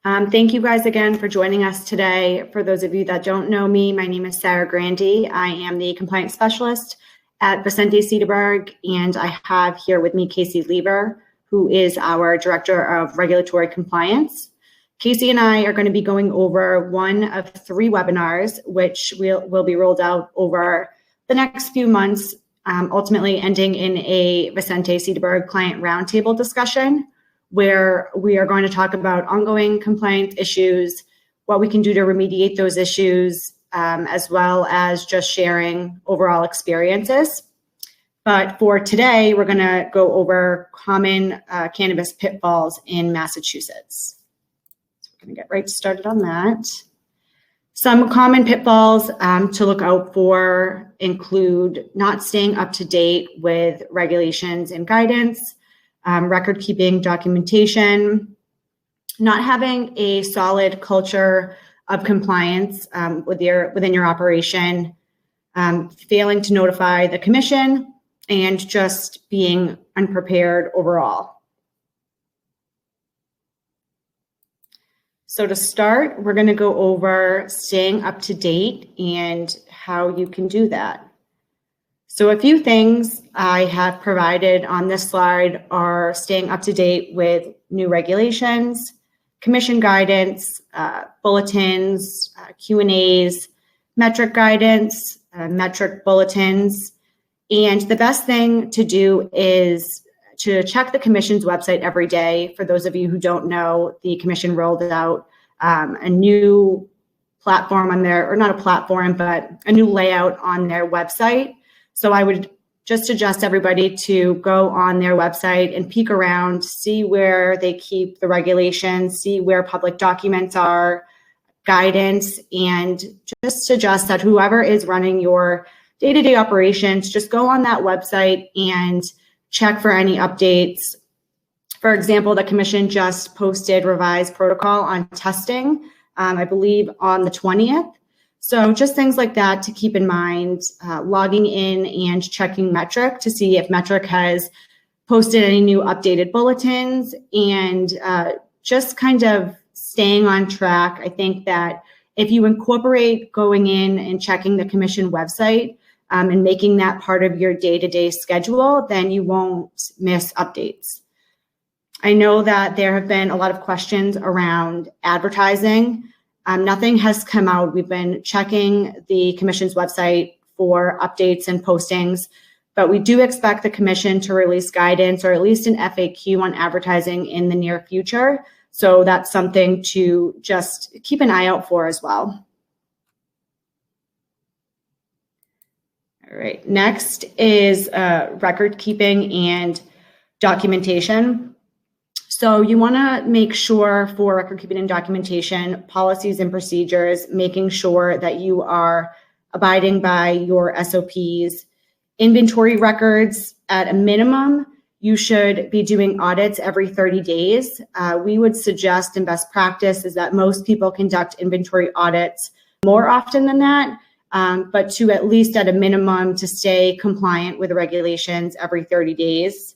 Thank you guys again for joining us today. For those of you that don't know me, my name is Sarah Grande. I am the compliance specialist at Vicente Cedarburg, and I have here with me Casey Lever, who is our Director of Regulatory Compliance. Casey and I are going to be going over one of 3 webinars, which will be rolled out over the next few months, ultimately ending in a Vicente Cedarburg client roundtable discussion, where we are going to talk about ongoing compliance issues, what we can do to remediate those issues, as well as just sharing overall experiences. But for today, we're going to go over common cannabis pitfalls in Massachusetts. So we're going to get right started on that. Some common pitfalls to look out for include not staying up to date with regulations and guidance, record keeping documentation, not having a solid culture of compliance within your operation, failing to notify the commission, and just being unprepared overall. So to start, we're going to go over staying up to date and how you can do that. So a few things I have provided on this slide are staying up to date with new regulations, commission guidance, bulletins, Q&As, metric guidance, metric bulletins. And the best thing to do is to check the commission's website every day. For those of you who don't know, the commission rolled out a new platform on their, or not a platform, but a new layout on their website. So I would just suggest everybody to go on their website and peek around, see where they keep the regulations, see where public documents are, guidance, and just suggest that whoever is running your day-to-day operations, just go on that website and check for any updates. For example, the commission just posted revised protocol on testing, I believe on the 20th. So just things like that to keep in mind, logging in and checking Metric to see if Metric has posted any new updated bulletins, and just kind of staying on track. I think that if you incorporate going in and checking the commission website and making that part of your day-to-day schedule, then you won't miss updates. I know that there have been a lot of questions around advertising. Nothing has come out. We've been checking the commission's website for updates and postings, but we do expect the commission to release guidance or at least an FAQ on advertising in the near future. So that's something to just keep an eye out for as well. All right, next is record keeping and documentation. So you want to make sure for record keeping and documentation, policies and procedures, making sure that you are abiding by your SOPs. Inventory records, at a minimum, you should be doing audits every 30 days. We would suggest, and best practice is that most people conduct inventory audits more often than that, but to at least at a minimum to stay compliant with the regulations every 30 days.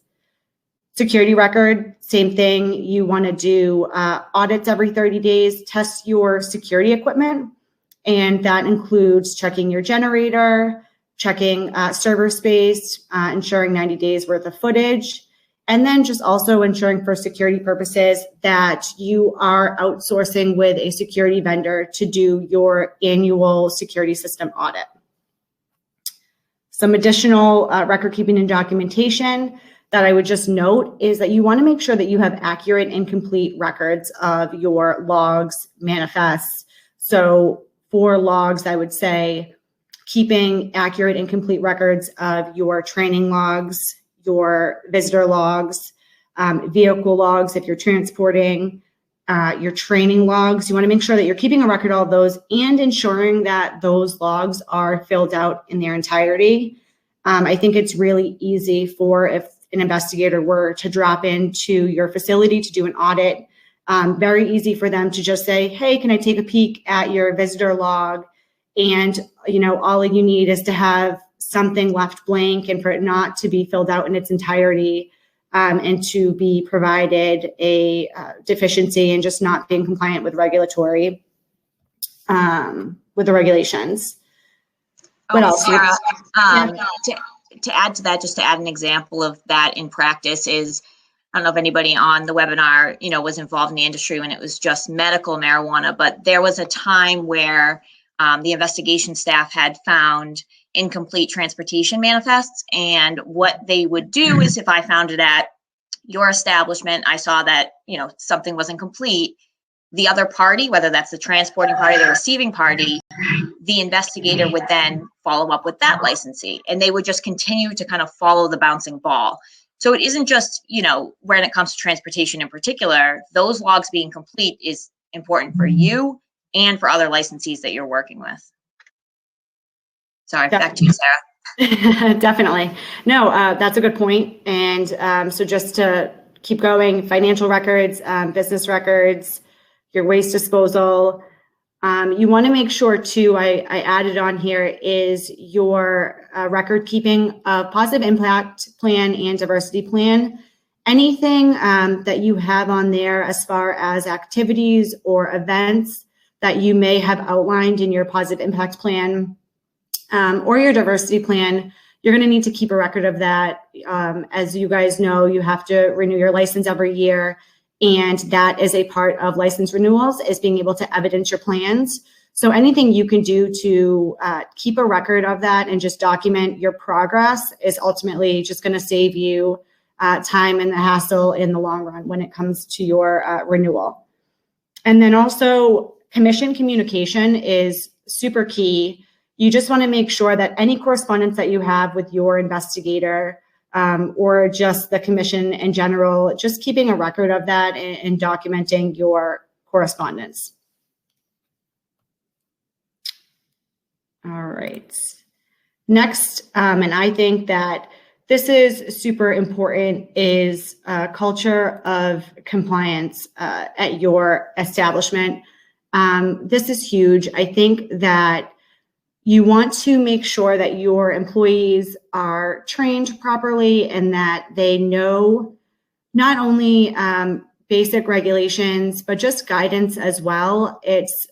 Security record, same thing. You want to do audits every 30 days, test your security equipment, and that includes checking your generator, checking server space, ensuring 90 days worth of footage, and then just also ensuring for security purposes that you are outsourcing with a security vendor to do your annual security system audit. Some additional record keeping and documentation that I would just note is that you want to make sure that you have accurate and complete records of your logs, manifests. So for logs, I would say keeping accurate and complete records of your training logs, your visitor logs, vehicle logs if you're transporting, your training logs. You want to make sure that you're keeping a record of all of those and ensuring that those logs are filled out in their entirety. I think it's really easy for if an investigator were to drop into your facility to do an audit, very easy for them to just say, hey, can I take a peek at your visitor log? And, you know, all you need is to have something left blank and for it not to be filled out in its entirety. and to be provided a deficiency and just not being compliant with regulatory, with the regulations. What else? Sarah, to add to that, just to add an example of that in practice is, I don't know if anybody on the webinar, was involved in the industry when it was just medical marijuana, but there was a time where the investigation staff had found incomplete transportation manifests. And what they would do is, if I found it at your establishment, I saw that, something wasn't complete, the other party, whether that's the transporting party, the receiving party, the investigator would then follow up with that licensee, and they would just continue to kind of follow the bouncing ball. So it isn't just, when it comes to transportation in particular, those logs being complete is important for you and for other licensees that you're working with. Sorry, back to you, Sarah. Definitely. No, that's a good point. And so just to keep going, financial records, business records, your waste disposal. You want to make sure too, I added on here, is your record keeping of positive impact plan and diversity plan. Anything that you have on there as far as activities or events that you may have outlined in your positive impact plan or your diversity plan, you're going to need to keep a record of that. As you guys know, you have to renew your license every year. And that is a part of license renewals, is being able to evidence your plans. So anything you can do to keep a record of that and just document your progress is ultimately just going to save you time and the hassle in the long run when it comes to your renewal. And then also commission communication is super key. You just want to make sure that any correspondence that you have with your investigator or just the commission in general, just keeping a record of that and documenting your correspondence. All right. Next, and I think that this is super important, is culture of compliance at your establishment. This is huge. I think that you want to make sure that your employees are trained properly and that they know not only basic regulations, but just guidance as well. It's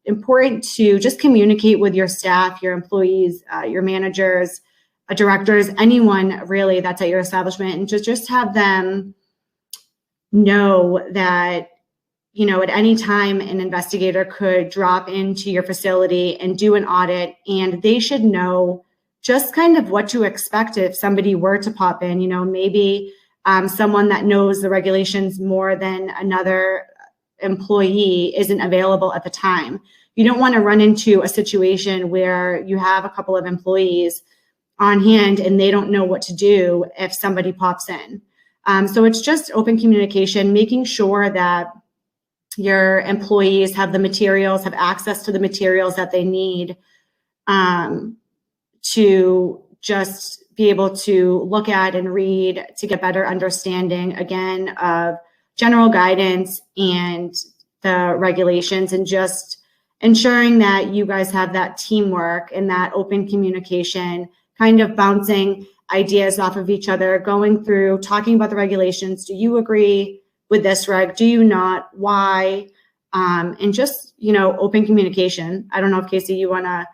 important to just communicate with your staff, your employees, your managers, directors, anyone really that's at your establishment, and just have them know that at any time an investigator could drop into your facility and do an audit, and they should know just kind of what to expect if somebody were to pop in. Maybe someone that knows the regulations more than another employee isn't available at the time. You don't want to run into a situation where you have a couple of employees on hand and they don't know what to do if somebody pops in. So it's just open communication, making sure that your employees have the materials, have access to the materials that they need to just be able to look at and read to get better understanding, again, of general guidance and the regulations, and just ensuring that you guys have that teamwork and that open communication, kind of bouncing ideas off of each other, going through, talking about the regulations. Do you agree with this reg? Do you not? Why? And just, open communication. I don't know if Casey, you want to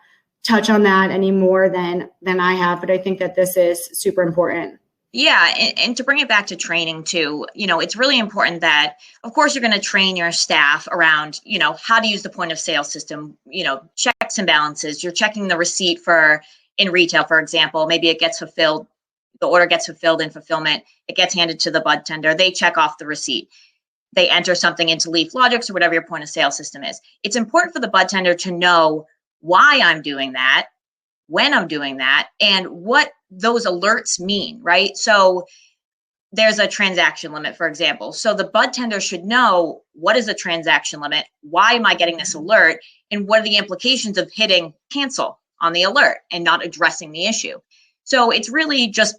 touch on that any more than I have, but I think that this is super important. Yeah, and to bring it back to training too, it's really important that, of course, you're going to train your staff around, how to use the point of sale system, checks and balances. You're checking the receipt in retail, for example, maybe it gets fulfilled. The order gets fulfilled in fulfillment. It gets handed to the bud tender. They check off the receipt. They enter something into Leaf Logics or whatever your point of sale system is. It's important for the bud tender to know why I'm doing that, when I'm doing that, and what those alerts mean, right? So there's a transaction limit, for example. So the bud tender should know, what is the transaction limit? Why am I getting this alert? And what are the implications of hitting cancel on the alert and not addressing the issue? So it's really just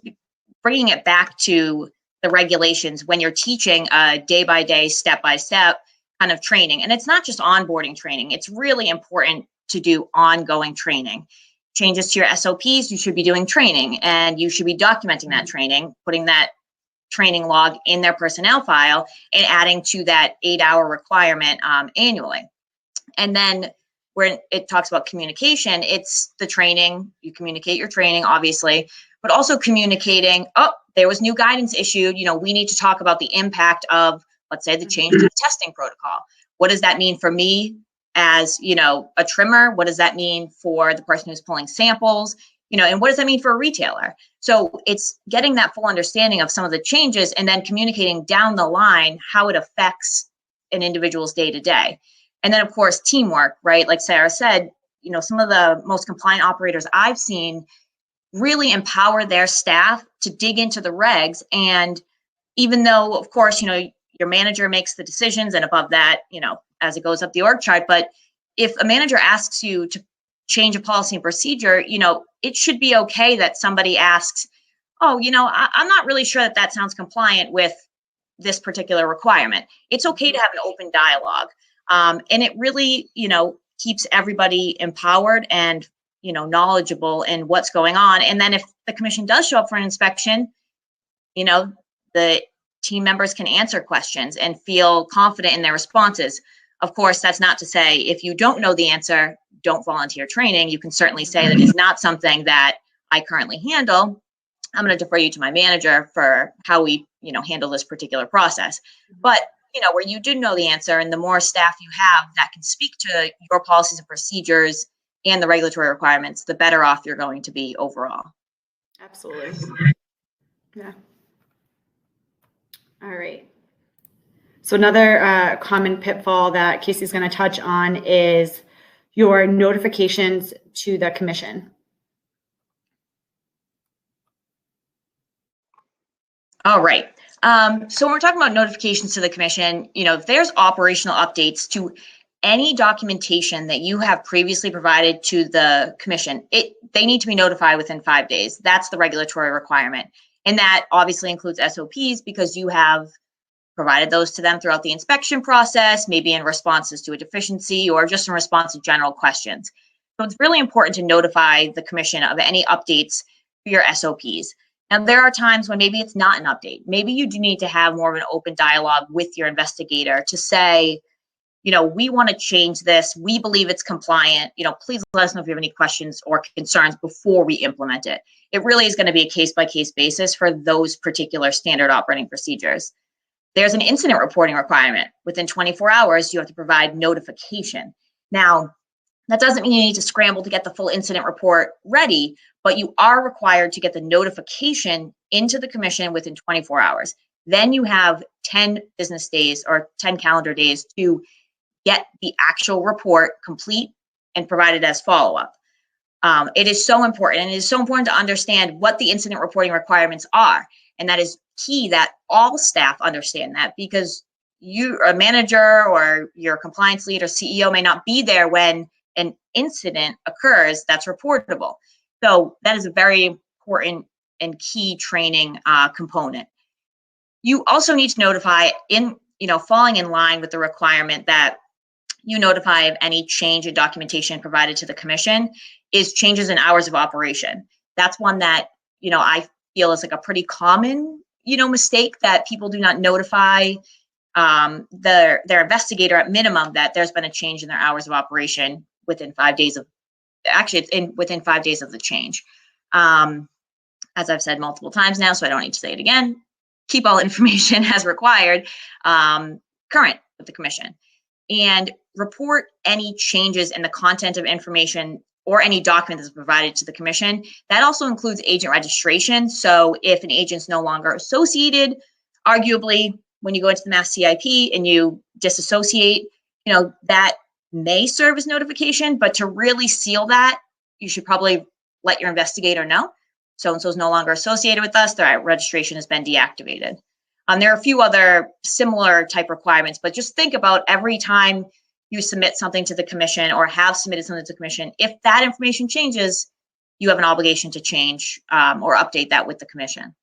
bringing it back to the regulations when you're teaching a day-by-day, step-by-step kind of training. And it's not just onboarding training. It's really important to do ongoing training. Changes to your SOPs, you should be doing training, and you should be documenting that training, putting that training log in their personnel file and adding to that 8-hour requirement annually. And then when it talks about communication, it's the training. You communicate your training, obviously, but also communicating, oh, there was new guidance issued. We need to talk about the impact of, let's say, the change to the testing protocol. What does that mean for me as, a trimmer? What does that mean for the person who's pulling samples? And what does that mean for a retailer? So it's getting that full understanding of some of the changes and then communicating down the line how it affects an individual's day-to-day. And then, of course, teamwork, right? Like Sarah said, some of the most compliant operators I've seen really empower their staff to dig into the regs. And even though, of course, your manager makes the decisions and above that, as it goes up the org chart, but if a manager asks you to change a policy and procedure, it should be okay that somebody asks, oh, I'm not really sure that sounds compliant with this particular requirement. It's okay to have an open dialogue. And it really, keeps everybody empowered and, knowledgeable in what's going on. And then if the commission does show up for an inspection, the team members can answer questions and feel confident in their responses. Of course, that's not to say if you don't know the answer, don't volunteer training. You can certainly say that it's not something that I currently handle. I'm going to defer you to my manager for how we, handle this particular process. But, where you do know the answer and the more staff you have that can speak to your policies and procedures and the regulatory requirements, the better off you're going to be overall. Absolutely. Yeah. All right. So another common pitfall that Casey's going to touch on is your notifications to the commission. All right. So when we're talking about notifications to the commission, if there's operational updates to any documentation that you have previously provided to the commission, they need to be notified within 5 days. That's the regulatory requirement. And that obviously includes SOPs because you have provided those to them throughout the inspection process, maybe in responses to a deficiency or just in response to general questions. So it's really important to notify the commission of any updates for your SOPs. Now, there are times when maybe it's not an update. Maybe you do need to have more of an open dialogue with your investigator to say, we want to change this. We believe it's compliant. Please let us know if you have any questions or concerns before we implement it. It really is going to be a case-by-case basis for those particular standard operating procedures. There's an incident reporting requirement. Within 24 hours, you have to provide notification. Now, that doesn't mean you need to scramble to get the full incident report ready, but you are required to get the notification into the commission within 24 hours. Then you have 10 business days or 10 calendar days to get the actual report complete and provided as follow-up. It is so important, and it is so important to understand what the incident reporting requirements are. And that is key that all staff understand that, because you, a manager or your compliance lead or CEO, may not be there when an incident occurs that's reportable. So that is a very important and key training component. You also need to notify falling in line with the requirement that you notify of any change in documentation provided to the commission is changes in hours of operation. That's one that, I feel is like a pretty common, mistake, that people do not notify their investigator at minimum that there's been a change in their hours of operation within 5 days of, within 5 days of the change. As I've said multiple times now, so I don't need to say it again, keep all information as required, current with the commission, and report any changes in the content of information or any document that's provided to the commission. That also includes agent registration. So if an agent's no longer associated, arguably when you go into the Mass CIP and you disassociate, that may serve as notification, but to really seal that, you should probably let your investigator know. So-and-so is no longer associated with us, their registration has been deactivated. There are a few other similar type requirements, but just think about every time you submit something to the commission or have submitted something to the commission, if that information changes, you have an obligation to change or update that with the commission.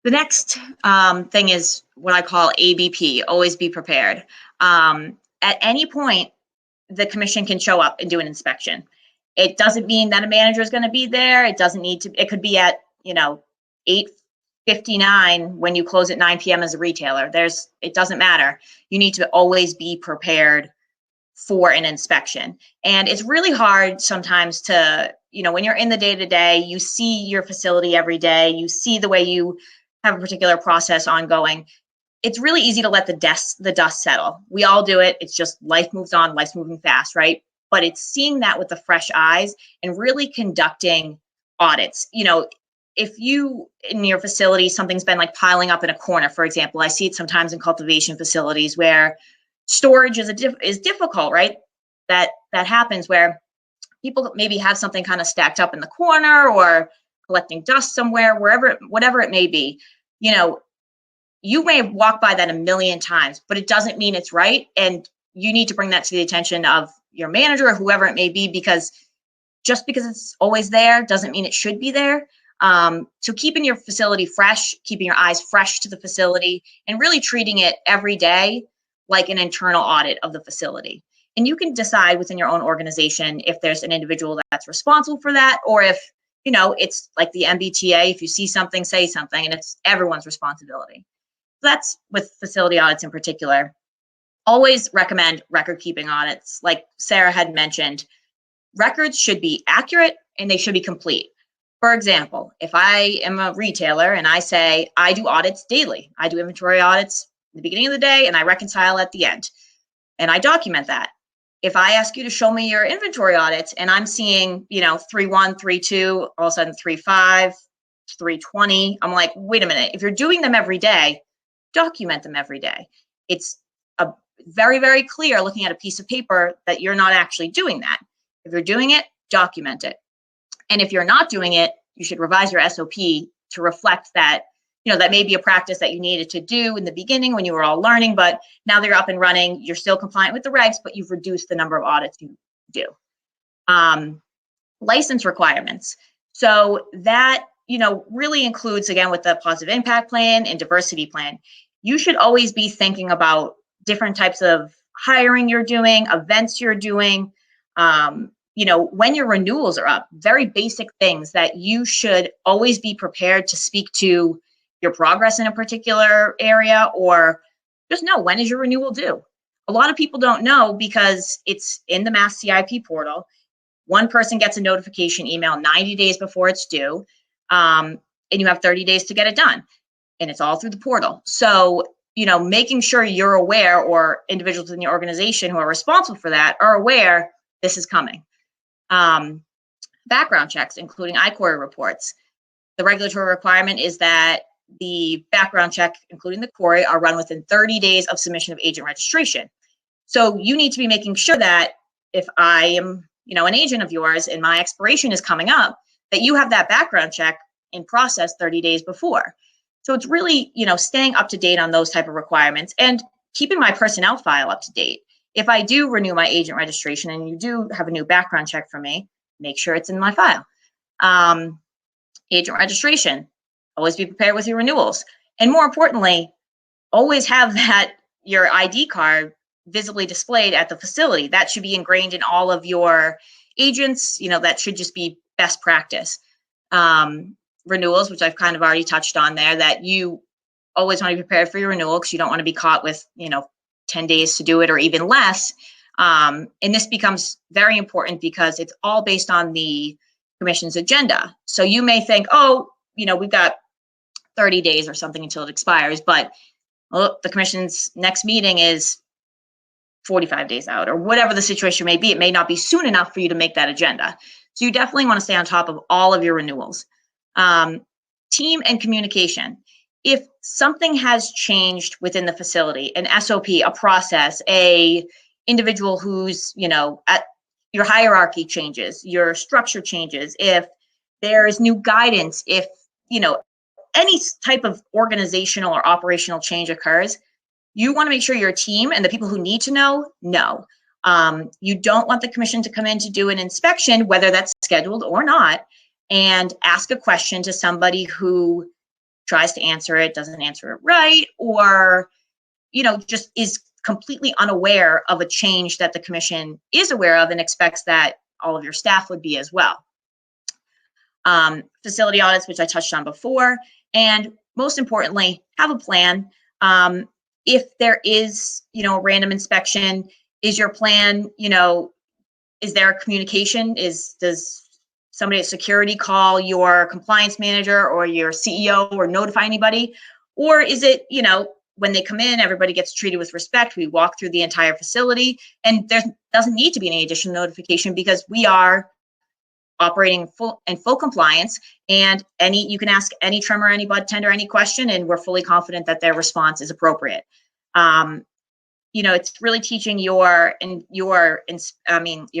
The next thing is what I call ABP, always be prepared. At any point, the commission can show up and do an inspection. It doesn't mean that a manager is going to be there. It doesn't need to, it could be at, 8:59 when you close at 9 p.m. as a retailer. It doesn't matter. You need to always be prepared for an inspection. And it's really hard sometimes to, when you're in the day-to-day, you see your facility every day, you see the way you have a particular process ongoing. It's really easy to let the dust settle. We all do it. It's just life moves on, life's moving fast, right? But it's seeing that with the fresh eyes and really conducting audits. If you, in your facility, something's been like piling up in a corner, for example, I see it sometimes in cultivation facilities where storage is difficult, right? That happens where people maybe have something kind of stacked up in the corner or collecting dust somewhere, whatever it may be. You may have walked by that a million times, but it doesn't mean it's right. And you need to bring that to the attention of your manager or whoever it may be, because just because it's always there doesn't mean it should be there. So keeping your facility fresh, keeping your eyes fresh to the facility, and really treating it every day like an internal audit of the facility. And you can decide within your own organization if there's an individual that's responsible for that, or if, it's like the MBTA, if you see something, say something, and it's everyone's responsibility. So that's with facility audits in particular. Always recommend record keeping audits. Like Sarah had mentioned, records should be accurate and they should be complete. For example, if I am a retailer and I say I do audits daily, I do inventory audits at the beginning of the day and I reconcile at the end, and I document that. If I ask you to show me your inventory audits and I'm seeing, 3.1, 3.2, all of a sudden 3.5, 3.20, I'm like, wait a minute. If you're doing them every day, document them every day. It's very, very clear looking at a piece of paper that you're not actually doing that. If you're doing it, document it. And if you're not doing it, you should revise your SOP to reflect that, that may be a practice that you needed to do in the beginning when you were all learning, but now that you're up and running, you're still compliant with the regs, but you've reduced the number of audits you do. License requirements. So that, really includes, again, with the positive impact plan and diversity plan, you should always be thinking about different types of hiring you're doing, events you're doing, when your renewals are up, very basic things that you should always be prepared to speak to your progress in a particular area, or just know, when is your renewal due? A lot of people don't know because it's in the Mass CIP portal. One person gets a notification email 90 days before it's due, and you have 30 days to get it done. And it's all through the portal. So, making sure you're aware, or individuals in your organization who are responsible for that are aware this is coming. Background checks, including I-Query reports. The regulatory requirement is that the background check, including the query, are run within 30 days of submission of agent registration. So you need to be making sure that if I am, an agent of yours and my expiration is coming up, that you have that background check in process 30 days before. So it's really, staying up to date on those type of requirements and keeping my personnel file up to date. If I do renew my agent registration and you do have a new background check for me, make sure it's in my file. Agent registration, always be prepared with your renewals. And more importantly, always have your ID card visibly displayed at the facility. That should be ingrained in all of your agents. That should just be best practice. Renewals, which I've kind of already touched on there, that you always want to be prepared for your renewal because you don't want to be caught with, 10 days to do it or even less. And this becomes very important because it's all based on the commission's agenda. So you may think, we've got 30 days or something until it expires, but the commission's next meeting is 45 days out, or whatever the situation may be. It may not be soon enough for you to make that agenda. So you definitely want to stay on top of all of your renewals. Team and communication. If something has changed within the facility, an SOP, a process, a individual who's, at your hierarchy changes, your structure changes, if there is new guidance, if, any type of organizational or operational change occurs, you want to make sure your team and the people who need to know. You don't want the commission to come in to do an inspection, whether that's scheduled or not, and ask a question to somebody who tries to answer it, doesn't answer it right, or, just is completely unaware of a change that the commission is aware of and expects that all of your staff would be as well. Facility audits, which I touched on before, and most importantly, have a plan. If there is, a random inspection, is your plan, is there a communication? Does somebody at security call your compliance manager or your CEO or notify anybody? Or is it, when they come in, everybody gets treated with respect. We walk through the entire facility, and there doesn't need to be any additional notification because we are operating in full compliance, and you can ask any trimmer, any bud tender, any question, and we're fully confident that their response is appropriate. It's really teaching your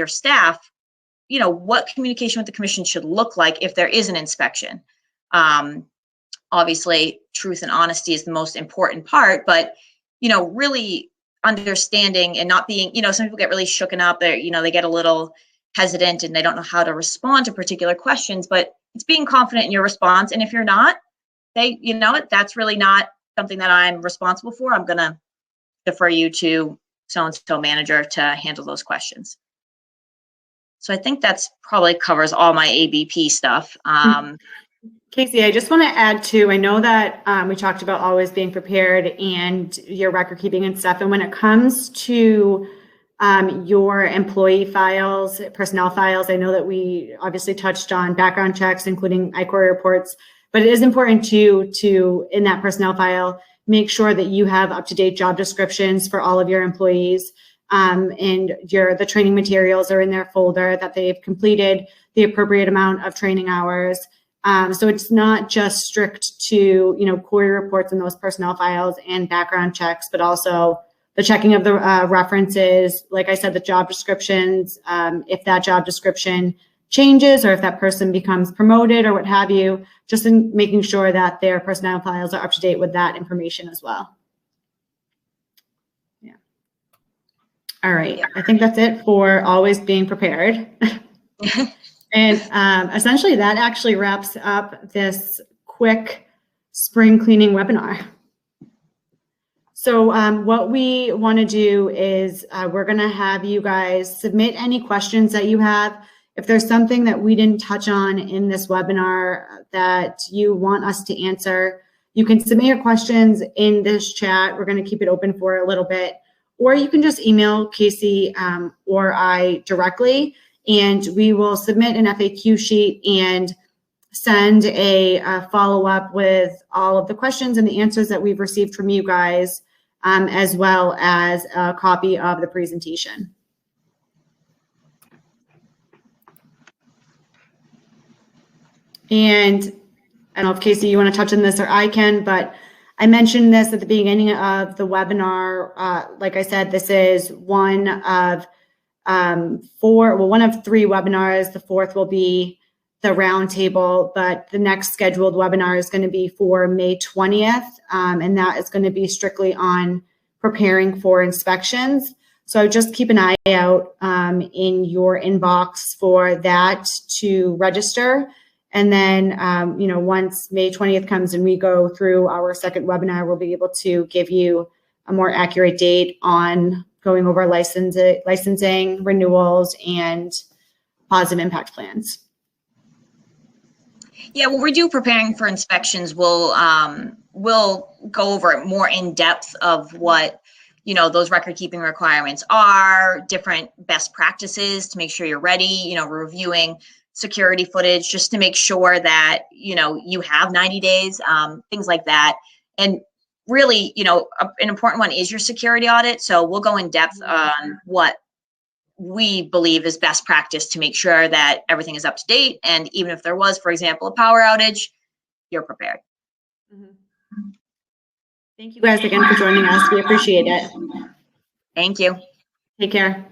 staff, what communication with the commission should look like if there is an inspection. Obviously, truth and honesty is the most important part, but, really understanding and not being, some people get really shooken up. They get a little hesitant and they don't know how to respond to particular questions, but it's being confident in your response. And if you're not, that's really not something that I'm responsible for. I'm going to defer you to so-and-so manager to handle those questions. So I think that's probably covers all my ABP stuff. Casey, I just want to add too, I know that we talked about always being prepared and your record keeping and stuff. And when it comes to your employee files, personnel files, I know that we obviously touched on background checks, including ICORI reports, but it is important to in that personnel file, make sure that you have up-to-date job descriptions for all of your employees, and the training materials are in their folder, that they've completed the appropriate amount of training hours. So it's not just strict to, query reports in those personnel files and background checks, but also the checking of the references, like I said, the job descriptions, if that job description changes or if that person becomes promoted or what have you, just in making sure that their personnel files are up to date with that information as well. Yeah. All right. I think that's it for always being prepared. And essentially that actually wraps up this quick spring cleaning webinar. So what we want to do is we're going to have you guys submit any questions that you have. If there's something that we didn't touch on in this webinar that you want us to answer, you can submit your questions in this chat. We're going to keep it open for a little bit. Or you can just email Casey or I directly, and we will submit an FAQ sheet and send a follow-up with all of the questions and the answers that we've received from you guys, as well as a copy of the presentation. And I don't know if Casey, you want to touch on this or I can, but I mentioned this at the beginning of the webinar. Like I said, this is one of one of 3 webinars. The 4th will be the roundtable, but the next scheduled webinar is going to be for May 20th, and that is going to be strictly on preparing for inspections. So just keep an eye out in your inbox for that to register. And then, once May 20th comes and we go through our second webinar, we'll be able to give you a more accurate date on going over licensing, renewals, and positive impact plans. Yeah, when we do preparing for inspections, we'll go over it more in depth of what those record keeping requirements are, different best practices to make sure you're ready. Reviewing security footage just to make sure that you have 90 days, things like that. And really, an important one is your security audit. So we'll go in depth on what we believe is best practice to make sure that everything is up to date. And even if there was, for example, a power outage, you're prepared. Mm-hmm. Thank you guys again for joining us. We appreciate it. Thank you. Take care.